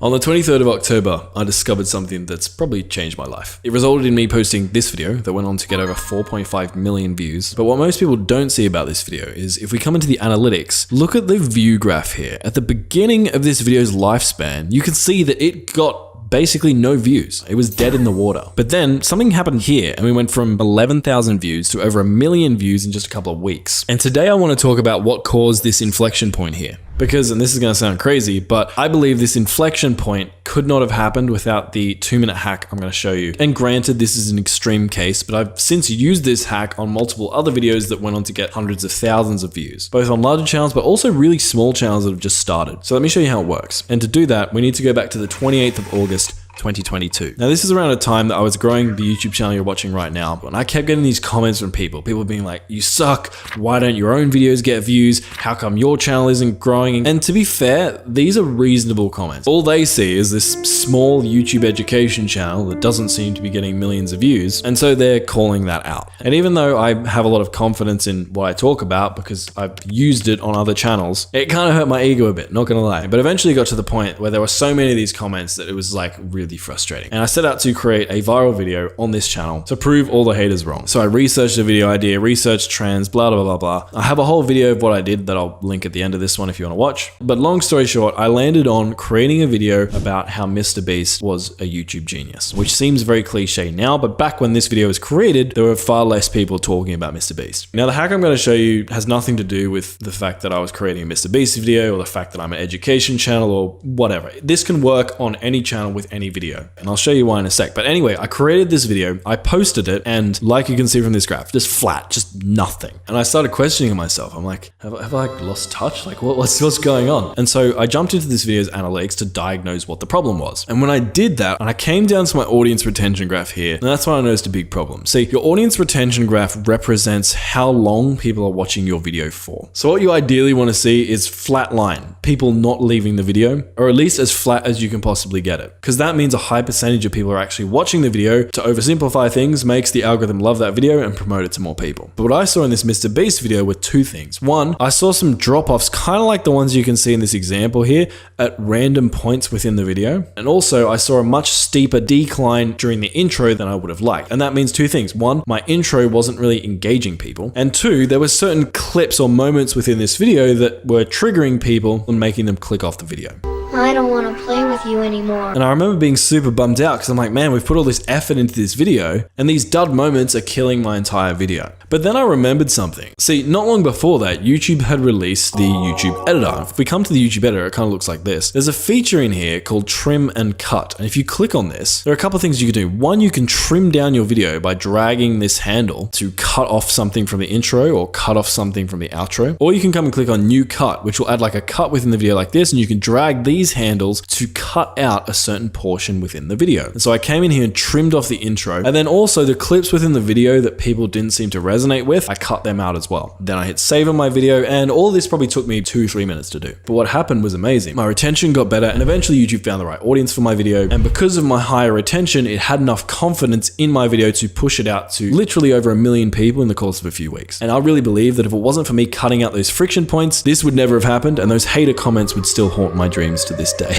On the 23rd of October, I discovered something that's probably changed my life. It resulted in me posting this video that went on to get over 4.5 million views. But what most people don't see about this video is if we come into the analytics, look at the view graph here. At the beginning of this video's lifespan, you can see that it got basically no views. It was dead in the water. But then something happened here and we went from 11,000 views to over 1 million views in just a couple of weeks. And today I want to talk about what caused this inflection point here. Because, and this is going to sound crazy, but I believe this inflection point could not have happened without the 2-minute hack I'm going to show you. And granted, this is an extreme case, but I've since used this hack on multiple other videos that went on to get hundreds of thousands of views, both on larger channels, but also really small channels that have just started. So let me show you how it works. And to do that, we need to go back to the 28th of August, 2022. Now this is around a time that I was growing the YouTube channel you're watching right now, and I kept getting these comments from people being like, you suck, why don't your own videos get views, how come your channel isn't growing? And to be fair, these are reasonable comments. All they see is this small YouTube education channel that doesn't seem to be getting millions of views, and so they're calling that out. And even though I have a lot of confidence in what I talk about because I've used it on other channels, it kind of hurt my ego a bit, not gonna lie. But eventually got to the point where there were so many of these comments that it was like really frustrating. And I set out to create a viral video on this channel to prove all the haters wrong. So I researched the video idea, researched trends, blah, blah, blah, blah. I have a whole video of what I did that I'll link at the end of this one if you want to watch. But long story short, I landed on creating a video about how MrBeast was a YouTube genius, which seems very cliche now, but back when this video was created, there were far less people talking about MrBeast. Now the hack I'm going to show you has nothing to do with the fact that I was creating a MrBeast video or the fact that I'm an education channel or whatever. This can work on any channel with any video, and I'll show you why in a sec. But anyway, I created this video, I posted it, and like you can see from this graph, just flat, just nothing. And I started questioning myself. I'm like, have I lost touch? Like what's going on? And so I jumped into this video's analytics to diagnose what the problem was. And when I did that, and I came down to my audience retention graph here, and that's when I noticed a big problem. See, your audience retention graph represents how long people are watching your video for. So what you ideally want to see is flat line, people not leaving the video, or at least as flat as you can possibly get it. Because that means a high percentage of people are actually watching the video. To oversimplify things, makes the algorithm love that video and promote it to more people. But what I saw in this MrBeast video were two things. One, I saw some drop-offs, kind of like the ones you can see in this example here, at random points within the video. And also I saw a much steeper decline during the intro than I would have liked. And that means two things. One, my intro wasn't really engaging people. And two, there were certain clips or moments within this video that were triggering people and making them click off the video. I don't want to play with you anymore. And I remember being super bummed out because I'm like, man, we've put all this effort into this video and these dud moments are killing my entire video. But then I remembered something. See, not long before that, YouTube had released the YouTube editor. If we come to the YouTube editor, it kind of looks like this. There's a feature in here called trim and cut. And if you click on this, there are a couple of things you can do. One, you can trim down your video by dragging this handle to cut off something from the intro or cut off something from the outro. Or you can come and click on new cut, which will add like a cut within the video like this. And you can drag these handles to cut out a certain portion within the video. And so I came in here and trimmed off the intro, and then also the clips within the video that people didn't seem to resonate with, I cut them out as well. Then I hit save on my video, and all this probably took me 2-3 minutes to do. But what happened was amazing. My retention got better, and eventually YouTube found the right audience for my video. And because of my higher retention, it had enough confidence in my video to push it out to literally over 1 million people in the course of a few weeks. And I really believe that if it wasn't for me cutting out those friction points, this would never have happened, and those hater comments would still haunt my dreams to this day.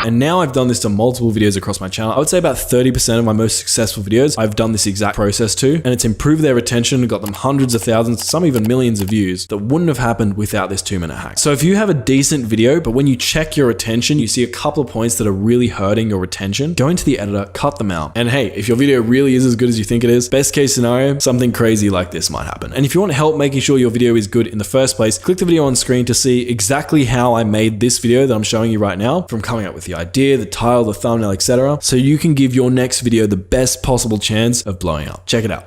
And now I've done this to multiple videos across my channel. I would say about 30% of my most successful videos, I've done this exact process to, and it's improved their retention, got them hundreds of thousands, some even millions of views that wouldn't have happened without this 2-minute hack. So if you have a decent video, but when you check your retention, you see a couple of points that are really hurting your retention, go into the editor, cut them out. And hey, if your video really is as good as you think it is, best case scenario, something crazy like this might happen. And if you want help making sure your video is good in the first place, click the video on screen to see exactly how I made this video that I'm showing you right now, from coming up with the idea, the title, the thumbnail, etc. So you can give your next video the best possible chance of blowing up. Check it out.